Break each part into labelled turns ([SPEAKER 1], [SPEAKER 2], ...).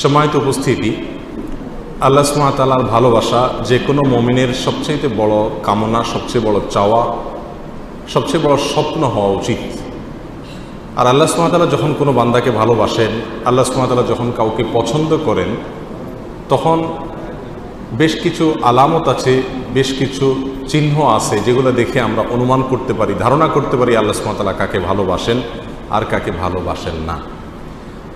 [SPEAKER 1] সম্মানিত উপস্থিতি, আল্লাহ সুবহানাহু ওয়া তাআলার ভালোবাসা যে কোনো মুমিনের সবচেয়ে বড় কামনা, সবচেয়ে বড় চাওয়া, সবচেয়ে বড় স্বপ্ন হওয়া উচিত। আর আল্লাহ সুবহানাহু ওয়া তাআলা যখন কোনো বান্দাকে ভালোবাসেন, আল্লাহ সুবহানাহু ওয়া তাআলা যখন কাউকে পছন্দ করেন, তখন বেশ কিছু আলামত আছে, বেশ কিছু চিহ্ন আছে যেগুলো দেখে আমরা অনুমান করতে পারি, ধারণা করতে পারি আল্লাহ সুবহানাহু ওয়া তাআলা কাকে ভালোবাসেন আর কাকে ভালোবাসেন না।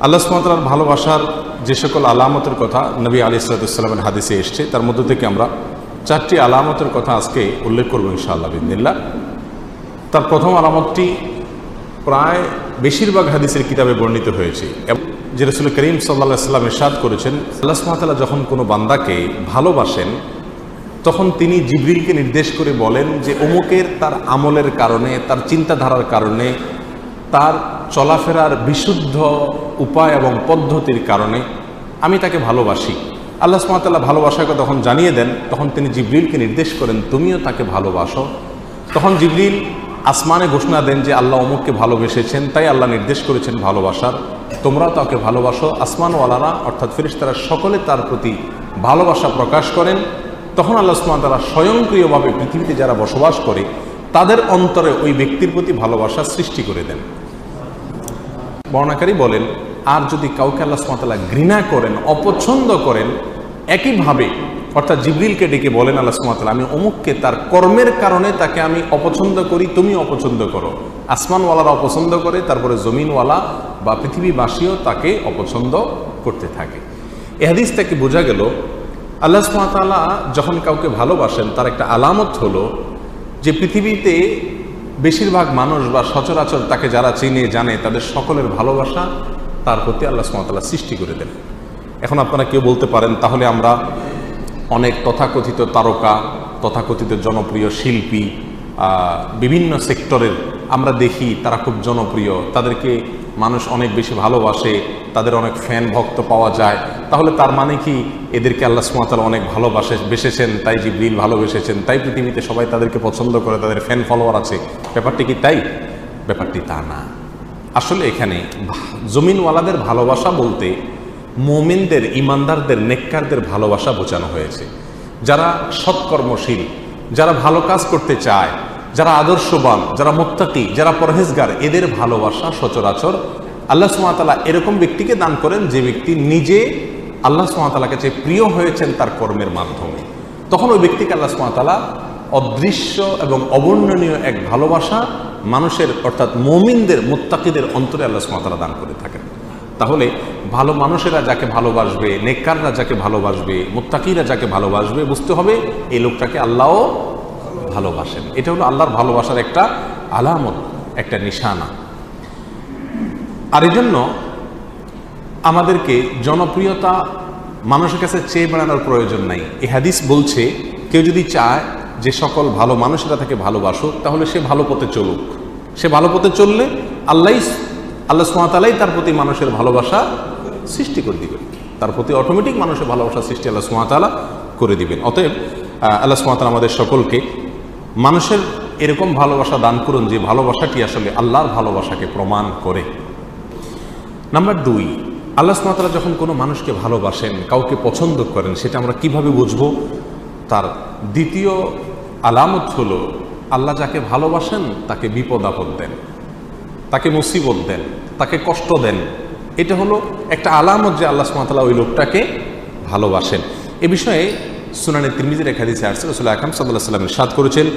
[SPEAKER 1] আল্লাহ সুবহানাহু ওয়া তাআলার ভালোবাসার যে সকল আলামতের কথা নবী আলাইহিস সালামের হাদিসে এসছে, তার মধ্য থেকে আমরা 4টি আলামতের কথা আজকে উল্লেখ করব ইনশাআল্লাহ বিইذنিল্লাহ। তার প্রথম আলামতটি প্রায় বেশিরভাগ হাদিসের কিতাবে বর্ণিত হয়েছে, যে রাসূল করিম সাল্লাল্লাহু আলাইহি ওয়াসাল্লাম ইরশাদ করেছেন, আল্লাহ সুবহানাহু ওয়া তাআলা যখন কোনো বান্দাকে ভালোবাসেন তখন তিনি জিবরিলকে নির্দেশ করে বলেন যে অমুকের তার আমলের কারণে, তার চিন্তাধারার কারণে, তার চলাফেরার বিশুদ্ধ উপায় এবং পদ্ধতির কারণে আমি তাকে ভালোবাসি। আল্লাহ সুবহানাহু ওয়া তাআলা ভালোবাসাকে তখন জানিয়ে দেন, তখন তিনি জিবরিলকে নির্দেশ করেন তুমিও তাকে ভালোবাসো। তখন জিবরিল আসমানে ঘোষণা দেন যে আল্লাহ অমুককে ভালোবেসেছেন, তাই আল্লাহ নির্দেশ করেছেন ভালোবাসার, তোমরাও তাকে ভালোবাসো। আসমানওয়ালারা অর্থাৎ ফেরেশতারা সকলে তার প্রতি ভালোবাসা প্রকাশ করেন। তখন আল্লাহ সুবহানাহু ওয়া তাআলা স্বয়ংক্রিয়ভাবে পৃথিবীতে যারা বসবাস করে তাদের অন্তরে ওই ব্যক্তির প্রতি ভালোবাসা সৃষ্টি করে দেন। বর্ণাকারী বলেন, আর যদি কাউকে আল্লাহ সুবহানাহু ওয়া তাআলা ঘৃণা করেন, অপছন্দ করেন, একইভাবে অর্থাৎ জিবরিলকে ডেকে বলেন আল্লাহ সুবহানাহু ওয়া তাআলা আমি অমুককে তার কর্মের কারণে তাকে আমি অপছন্দ করি, তুমি অপছন্দ করো। আসমানওয়ালারা অপছন্দ করে, তারপরে জমিনওয়ালা বা পৃথিবীবাসীও তাকে অপছন্দ করতে থাকে। এই হাদিস থেকে বোঝা গেল আল্লাহ সুবহানাহু ওয়া তাআলা যখন কাউকে ভালোবাসেন তার একটা আলামত হলো যে পৃথিবীতে বেশিরভাগ মানুষ বা সচরাচর তাকে যারা চিনে জানে তাদের সকলের ভালোবাসা তার প্রতি আল্লাহ সুবহানাহু ওয়া তাআলা সৃষ্টি করে দেন। এখন আপনারা কেউ বলতে পারেন, তাহলে আমরা অনেক তথাকথিত তারকা, তথাকথিত জনপ্রিয় শিল্পী, বিভিন্ন সেক্টরের আমরা দেখি তারা খুব জনপ্রিয়, তাদেরকে মানুষ অনেক বেশি ভালোবাসে, তাদের অনেক ফ্যান ভক্ত পাওয়া যায়, তাহলে তার মানে কি এদেরকে আল্লাহ সুবহানাহু ওয়া তাআলা অনেক ভালোবেসেছেন, তাই জিবরিল ভালোবেসেছেন, তাই পৃথিবীতে সবাই তাদেরকে পছন্দ করে, তাদের ফ্যান ফলোয়ার আছে? ব্যাপারটি কি তাই? ব্যাপারটি তা না। আসলে এখানে জমিনওয়ালাদের ভালোবাসা বলতে মুমিনদের, ইমানদারদের, নেককারদের ভালোবাসা বোঝানো হয়েছে। যারা সৎকর্মশীল, যারা ভালো কাজ করতে চায়, যারা আদর্শবান, যারা মুত্তাকি, যারা পরহেজগার, এদের ভালোবাসা সচরাচর আল্লাহ সুবহানাহু ওয়া তাআলা এরকম ব্যক্তিকে দান করেন যে ব্যক্তি নিজে আল্লাহ সুবহানাহু ওয়া তাআলার কাছে প্রিয় হয়েছেন তার কর্মের মাধ্যমে। তখন ওই ব্যক্তিকে আল্লাহ সুবহানাহু ওয়া তাআলা অদৃশ্য এবং অবর্ণনীয় এক ভালোবাসা মানুষের অর্থাৎ মুমিনদের, মুত্তাকিদের অন্তরে আল্লাহ সুবহানাহু ওয়া তাআলা দান করে থাকেন। তাহলে ভালো মানুষেরা যাকে ভালোবাসবে, নেককাররা যাকে ভালোবাসবে, মুত্তাকিরা যাকে ভালোবাসবে, বুঝতে হবে এই লোকটাকে আল্লাহও ভালোবাসেন। এটা হলো আল্লাহর ভালোবাসার একটা আলামত, একটা নিশানা। আর এই জন্য আমাদেরকে জনপ্রিয়তা মানুষের কাছে চেয়ে বেড়ানোর প্রয়োজন নাই। এই হাদিস বলছে কেউ যদি চায় যে সকল ভালো মানুষেরা তাকে ভালোবাসুক, তাহলে সে ভালো পথে চলুক। সে ভালো পথে চললে আল্লাহ সুবহানাহু ওয়া তাআলাই তার প্রতি মানুষের ভালোবাসা সৃষ্টি করে দিবেন, তার প্রতি অটোমেটিক মানুষের ভালোবাসা সৃষ্টি আল্লাহ সুবহানাহু ওয়া তাআলা করে দিবেন। অতএব আল্লাহ সুবহানাহু ওয়া তাআলা আমাদের সকলকে মানুষের এরকম ভালোবাসা দান করুন যে ভালোবাসাটি আসলে আল্লাহর ভালোবাসাকে প্রমাণ করে। নাম্বার 2, আল্লাহ সুবহানাহু ওয়া তাআলা যখন কোনো মানুষকে ভালোবাসেন, কাউকে পছন্দ করেন, সেটা আমরা কিভাবে বুঝবো? তার দ্বিতীয় আলামত হলো আল্লাহ যাকে ভালোবাসেন তাকে বিপদ আপদ দেন, তাকে মুসিবত দেন, তাকে কষ্ট দেন। এটা হলো একটা আলামত যে আল্লাহ সুবহানাহু ওয়া তাআলা ওই লোকটাকে ভালোবাসেন। এ বিষয়ে সুনানে তিরমিজির এক হাদিসে আসছে, রাসূল আকরাম সাল্লাল্লাহু আলাইহি ওয়াসাল্লাম ইরশাদ করেছেন,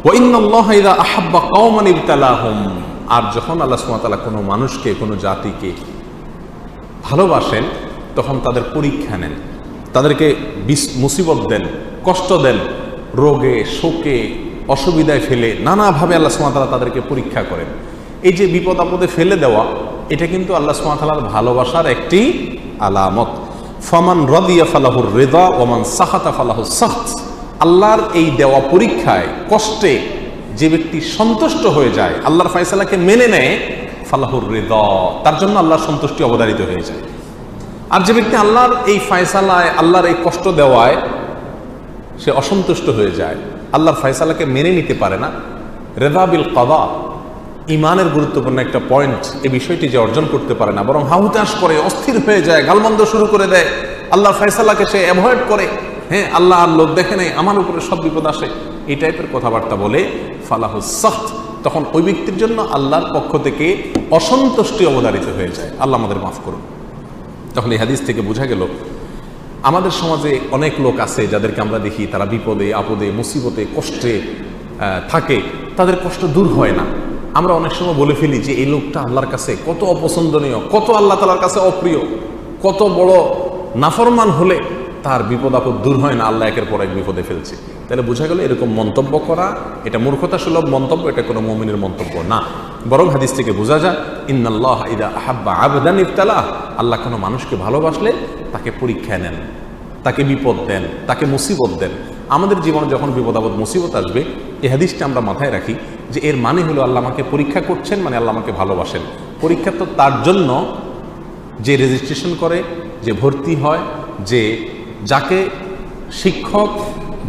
[SPEAKER 1] ওয়া ইন্নাল্লাহা ইযা আহাব্বা কওমান ইবতালাহুম। আর যখন আল্লাহ সুবহানাহু ওয়া তাআলা কোনো মানুষকে, কোনো জাতিকে ভালোবাসেন তখন তাদের পরীক্ষা নেন, তাদেরকে মুসিবত দেন, কষ্ট দেন, রোগে, শোকে, অসুবিধায় ফেলে নানাভাবে আল্লাহ সুবহানাহু ওয়া তাআলা তাদেরকে পরীক্ষা করেন। এই যে বিপদ আপদে ফেলে দেওয়া, এটা কিন্তু আল্লাহ সুবহানাহু ওয়া তাআলার ভালোবাসার একটি আলামত। ফামান রাদিয়া ফালাহুর রিদা ওয়া মান সাখাতা ফালাহুস সাখত। আল্লাহর এই দেওয়া পরীক্ষায়, কষ্টে যে ব্যক্তি সন্তুষ্ট হয়ে যায়, আল্লাহর ফয়সালাকে মেনে নেয়, ফালাহুর রিদা, তার জন্য আল্লাহর সন্তুষ্টি অবধারিত হয়ে যায়। আর যে ব্যক্তি আল্লাহর এই ফয়সালায়, আল্লাহর এই কষ্ট দেওয়ায় সে অসন্তুষ্ট হয়ে যায়, আল্লাহর ফয়সালাকে মেনে নিতে পারে না, রিদা বিল কাদা, ইমানের গুরুত্বপূর্ণ একটা পয়েন্ট, এই বিষয়টি যে অর্জন করতে পারে না, বরং হাহুতাশ করে, অস্থির হয়ে যায়, গালমন্দ শুরু করে দেয়, আল্লাহর ফয়সালাকে সে অ্যাভয়েড করে, হ্যাঁ আল্লাহ আর লোক দেখে নেই, আমার উপরে সব বিপদ আসে, এই টাইপের কথাবার্তা বলে ফালাহুস সাখত, তখন ওই ব্যক্তির জন্য আল্লাহর পক্ষ থেকে অসন্তুষ্টি অবধারিত হয়ে যায়। আল্লাহ আমাদের মাফ করুন। তখন এই হাদিস থেকে বোঝা গেল আমাদের সমাজে অনেক লোক আছে যাদেরকে আমরা দেখি তারা বিপদে আপদে মুসিবতে কষ্টে থাকে, তাদের কষ্ট দূর হয় না। আমরা অনেক সময় বলে ফেলি যে এই লোকটা আল্লাহর কাছে কত অপছন্দনীয়, কত আল্লাহ তাআলার কাছে অপ্রিয়, কত বড় নাফরমান হলে তার বিপদ আপদ দূর হয় না, আল্লাহ একের পর এক বিপদে ফেলছে। তাহলে বোঝা গেল এরকম মন্তব্য করা এটা মূর্খতা সুলভ মন্তব্য, এটা কোনো মুমিনের মন্তব্য না। বরং হাদিস থেকে বোঝা যায় ইন্নাল্লাহ ইযা আহাব্বা আবদান ইবতালাহ, আল্লাহ কোনো মানুষকে ভালোবাসলে তাকে পরীক্ষা নেন, তাকে বিপদ দেন, তাকে মুসিবত দেন। আমাদের জীবনে যখন বিপদ আপদ মুসিবত আসবে, এই হাদিসটা আমরা মাথায় রাখি যে এর মানে হলো আল্লাহ আমাকে পরীক্ষা করছেন, মানে আল্লাহ আমাকে ভালোবাসেন। পরীক্ষা তো তার জন্য যে রেজিস্ট্রেশন করে, যে ভর্তি হয়, যে যাকে শিক্ষক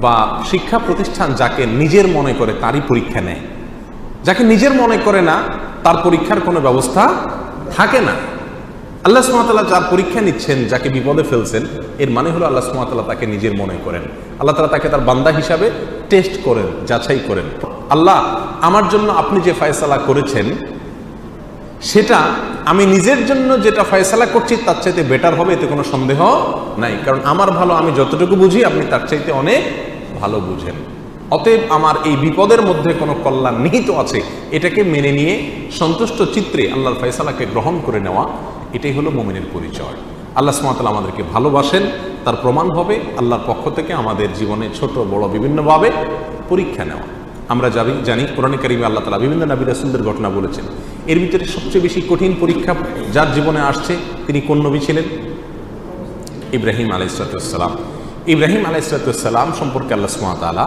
[SPEAKER 1] বা শিক্ষা প্রতিষ্ঠান যাকে নিজের মনে করে তারই পরীক্ষা নেয়। যাকে নিজের মনে করে না তার পরীক্ষার কোনো ব্যবস্থা থাকে না। আল্লাহ সুবহানাহু ওয়া তাআলা যার পরীক্ষা নিচ্ছেন, যাকে বিপদে ফেলছেন, এর মানে হলো আল্লাহ সুবহানাহু ওয়া তাআলা তাকে নিজের মনে করেন। আল্লাহ তাআলা তাকে তার বান্দা হিসাবে টেস্ট করেন, যাচাই করেন। আল্লাহ আমার জন্য আপনি যে ফয়সালা করেছেন সেটা আমি নিজের জন্য যেটা ফয়সালা করছি তার চাইতে বেটার হবে, এতে কোনো সন্দেহ নাই। কারণ আমার ভালো আমি যতটুকু বুঝি আপনি তার চাইতে অনেক ভালো বুঝেন। অতএব আমার এই বিপদের মধ্যে কোনো কল্যাণ নিহিত আছে, এটাকে মেনে নিয়ে সন্তুষ্ট চিত্রে আল্লাহর ফয়সালাকে গ্রহণ করে নেওয়া, এটাই হলো মুমিনের পরিচয়। আল্লাহ সুবহানাহু ওয়া তাআলা আমাদেরকে ভালোবাসেন, তার প্রমাণ হবে আল্লাহর পক্ষ থেকে আমাদের জীবনে ছোট বড় বিভিন্নভাবে পরীক্ষা নেওয়া। আমরা জানি কোরআনে কারিমে আল্লাহ তাআলা বিভিন্ন নবী রাসূলদের ঘটনা বলেছেন। এর ভিতরে সবচেয়ে বেশি কঠিন পরীক্ষা যার জীবনে আসছে তিনি কোন নবী ছিলেন? ইব্রাহিম আলাইহিস সালাম। ইব্রাহিম আলাইহিস সালাম সম্পর্কে আল্লাহ সুবহানাহু ওয়া তাআলা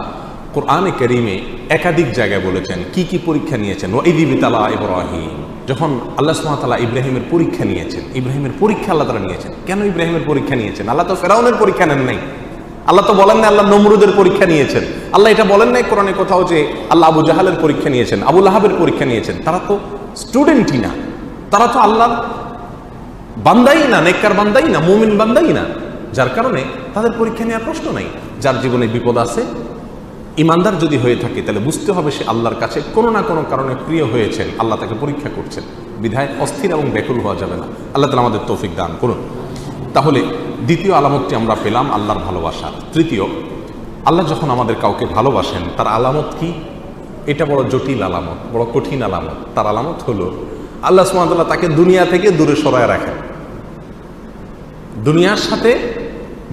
[SPEAKER 1] কোরআনে কারিমে একাধিক জায়গায় বলেছেন কি কি পরীক্ষা নিয়েছেন। ওয়া ইয ইবতালা ইব্রাহিম, যখন আল্লাহ সুবহানাহু ওয়া তাআলা ইব্রাহিমের পরীক্ষা নিয়েছেন, ইব্রাহিমের পরীক্ষা আল্লাহ তাআলা নিয়েছেন। কেন ইব্রাহিমের পরীক্ষা নিয়েছেন? আল্লাহ তো ফেরাউনের পরীক্ষা নেন নাই, আল্লাহ তো বলেন না আল্লাহ নমরুদের পরীক্ষা নিয়েছেন, আল্লাহ এটা বলেন নাই কোরআনে কোথাও যে আল্লাহ আবু জাহালের পরীক্ষা নিয়েছেন, আবু লাহাবের পরীক্ষা নিয়েছেন। তারা তো স্টুডেন্টই না, তারা তো আল্লাহর বান্দাই না, নেককার বান্দাই না, মুমিন বান্দাই না, যার কারণে তাদের পরীক্ষা নেওয়ার প্রশ্ন নাই। যার জীবনে বিপদ আছে, ইমানদার যদি হয়ে থাকে তাহলে বুঝতে হবে সে আল্লাহর কাছে কোনো না কোনো কারণে প্রিয় হয়েছেন, আল্লাহ তাকে পরীক্ষা করছেন। বিধায় অস্থির এবং ব্যাকুল হওয়া যাবে না। আল্লাহ তাআলা আমাদের তৌফিক দান করুন। তাহলে দ্বিতীয় আলামতটি আমরা পেলাম আল্লাহর ভালোবাসা। তৃতীয়, আল্লাহ যখন আমাদের কাউকে ভালোবাসেন তার আলামত কি? এটা বড় জটিল আলামত, বড় কঠিন আলামত। তার আলামত হলো আল্লাহ সুবহানাহু ওয়া তাআলা তাকে দুনিয়া থেকে দূরে সরায় রাখেন, দুনিয়ার সাথে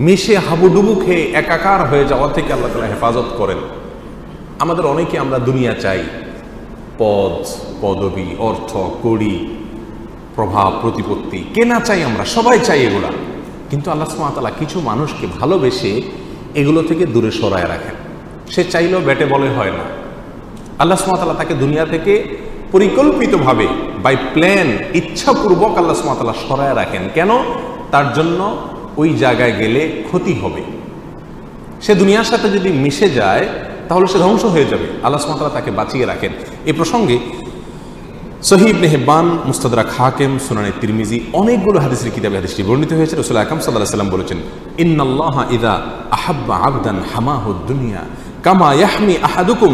[SPEAKER 1] মিশে হাবুডুবু খেয়ে একাকার হয়ে যাওয়া থেকে আল্লাহ তাআলা হেফাজত করেন। আমাদের অনেকে আমরা দুনিয়া চাই, পদ পদবি, অর্থ কড়ি, প্রভাব প্রতিপত্তি, কেনা চাই, আমরা সবাই চাই এগুলা। কিন্তু আল্লাহ সুবহানাহু ওয়া তাআলা কিছু মানুষকে ভালোবেসে এগুলো থেকে দূরে সরায় রাখেন। সে চাইলেও ব্যাটে বলে হয় না। আল্লাহ সুবহানাহু ওয়া তাআলা তাকে দুনিয়া থেকে পরিকল্পিতভাবে বাই প্ল্যান, ইচ্ছাপূর্বক আল্লাহ সুবহানাহু ওয়া তাআলা সরায় রাখেন। কেন? তার জন্য ওই জায়গায় গেলে ক্ষতি হবে। সে দুনিয়ার সাথে যদি মিশে যায় তাহলে সে ধ্বংস হয়ে যাবে। আল্লাহ সুবহানাহু ওয়া তাআলা তাকে বাঁচিয়ে রাখেন। এই প্রসঙ্গে সহিহ ইবনে হিব্বান, মুস্তাদরাক হাকিম, সুনানে তিরমিজি অনেকগুলো হাদিসের কিতাবে হাদিসটি বর্ণিত হয়েছে। রাসূল আকরাম সাল্লাল্লাহু আলাইহি ওয়াসাল্লাম বলেছেন, ইন্নাল্লাহা ইযা আহাব্বা আবদান হামাহুদ দুনিয়া কামা ইয়াহমি আহাদুকুম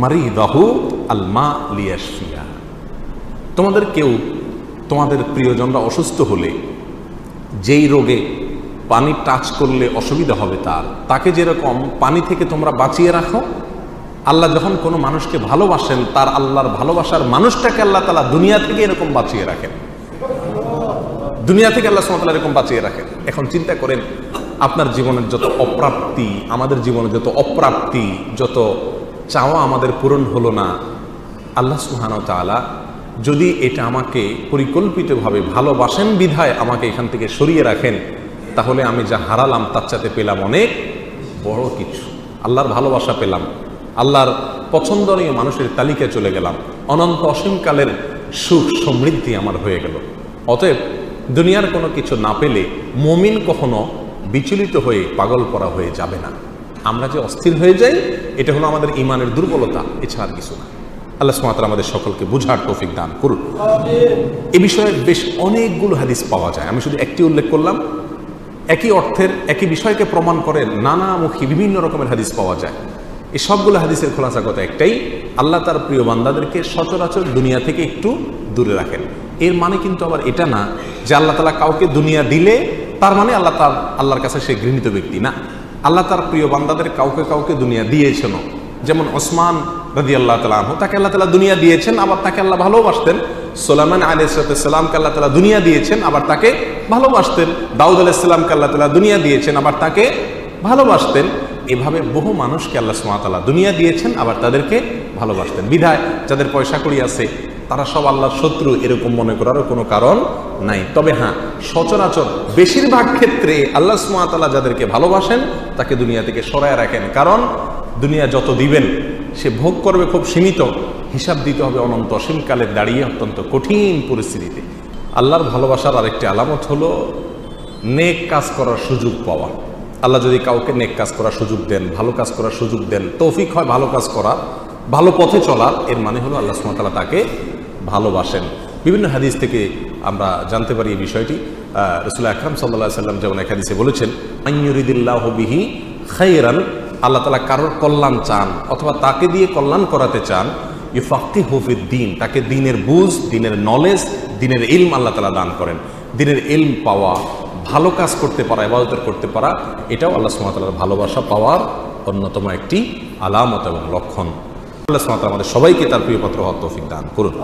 [SPEAKER 1] মারিদাহু আল মা লিয়াশফিয়া। তোমাদের কেউ, তোমাদের প্রিয়জনরা অসুস্থ হলে যেই রোগে পানি টাচ করলে অসুবিধা হবে তাকে যেরকম পানি থেকে তোমরা বাঁচিয়ে রাখো, আল্লাহ যখন কোনো মানুষকে ভালোবাসেন তার আল্লাহর ভালোবাসার মানুষটাকে আল্লাহ তাআলা দুনিয়া থেকে এরকম বাঁচিয়ে রাখেন। দুনিয়া থেকে আল্লাহ সুবহানাহু ওয়া তাআলা এরকম বাঁচিয়ে রাখেন। এখন চিন্তা করেন আপনার জীবনের যত অপ্রাপ্তি, আমাদের জীবনে যত অপ্রাপ্তি, যত চাওয়া আমাদের পূরণ হলো না, আল্লাহ সুবহানাহু ওয়া তাআলা যদি এটা আমাকে পরিকল্পিতভাবে ভালোবাসেন বিধায় আমাকে এখান থেকে সরিয়ে রাখেন, তাহলে আমি যা হারালাম তার চাইতে পেলাম অনেক বড় কিছু। আল্লাহর ভালোবাসা পেলাম, আল্লাহর পছন্দনীয় মানুষের তালিকায় চলে গেলাম, অনন্ত অসীমকালের সুখ সমৃদ্ধি আমার হয়ে গেল। অতএব দুনিয়ার কোনো কিছু না পেলে মুমিন কখনো বিচলিত হয়ে পাগল করা হয়ে যাবে না। আমরা যে অস্থির হয়ে যাই এটা হলো আমাদের ঈমানের দুর্বলতা, এছাড়া কিছু না। আল্লাহ সুবহানাহু ওয়া তাআলা আমাদের সকলকে বুঝার তৌফিক দান করুন। এ বিষয়ে বেশ অনেকগুলো হাদিস পাওয়া যায়, আমি শুধু একটি উল্লেখ করলাম। একই অর্থের একই বিষয়কে প্রমাণ করে নানামুখী বিভিন্ন রকমের হাদিস পাওয়া যায়। এই সবগুলো হাদিসের খোলাসাগত একটাই, আল্লাহ তার প্রিয় বান্দাদেরকে সচরাচর দুনিয়া থেকে একটু দূরে রাখেন। এর মানে কিন্তু আবার এটা না যে আল্লাহ তাআলা কাউকে দুনিয়া দিলে তার মানে আল্লাহর কাছে সে ঘৃণিত ব্যক্তি না। আল্লাহ তার প্রিয় বান্দাদের কাউকে কাউকে দুনিয়া দিয়েছেন। যেমন ওসমান রাদিয়াল্লাহু তাআলা আনহু, তাকে আল্লাহ তাআলা দুনিয়া দিয়েছেন, আবার তাকে আল্লাহ ভালোবাসতেন। সুলাইমান আলাইহিস সালামকে আল্লাহ তাআলা দুনিয়া দিয়েছেন, আবার তাকে ভালোবাসতেন। দাউদ আলাইহিস সালামকে আল্লাহ তাআলা দুনিয়া দিয়েছেন, আবার তাকে ভালোবাসতেন। এভাবে বহু মানুষকে আল্লাহ সুবহানাহু ওয়া তাআলা দুনিয়া দিয়েছেন, আবার তাদেরকে ভালোবাসতেন। বিধায় যাদের পয়সা কড়ি আছে তারা সব আল্লাহর শত্রু এরকম মনে করারও কোনো কারণ নাই। তবে হ্যাঁ, সচরাচর বেশিরভাগ ক্ষেত্রে আল্লাহ সুবহানাহু ওয়া তাআলা যাদেরকে ভালোবাসেন তাকে দুনিয়া থেকে সরায় রাখেন। কারণ দুনিয়া যত দিবেন সে ভোগ করবে খুব সীমিত, হিসাব দিতে হবে অনন্ত অসীমকালে দাঁড়িয়ে অত্যন্ত কঠিন পরিস্থিতিতে। আল্লাহর ভালোবাসার আরেকটি আলামত হলো নেক কাজ করার সুযোগ পাওয়া। আল্লাহ যদি কাউকে নেক কাজ করার সুযোগ দেন, ভালো কাজ করার সুযোগ দেন, তৌফিক হয় ভালো কাজ করার, ভালো পথে চলার, এর মানে হলো আল্লাহ সুবহানাহু ওয়া তাআলা তাকে ভালোবাসেন। বিভিন্ন হাদিস থেকে আমরা জানতে পারি এই বিষয়টি। রাসূল আকরাম সাল্লাল্লাহু আলাইহি ওয়াসাল্লাম যেমন এক হাদিসে বলেছেন, আইয়ুরিদিল্লাহু বিহি খায়রান, আল্লাহ তাআলা কারোর কল্যাণ চান অথবা তাকে দিয়ে কল্যাণ করাতে চান, ইউফাক্কিহু ফিদ্দীন, তাকে দ্বীনের বুঝ, দ্বীনের নলেজ, দ্বীনের ইলম আল্লাহ তাআলা দান করেন। দ্বীনের ইলম পাওয়া, ভালো কাজ করতে পারা, ইবাদত করতে পারা, এটাও আল্লাহ সুবহানাহু ওয়া তাআলার ভালোবাসা পাওয়ার অন্যতম একটি আলামত এবং লক্ষণ। আল্লাহ সুবহানাহু ওয়া তাআলা আমাদের সবাইকে তার প্রিয় পাত্র হওয়ার তৌফিক দান করুন।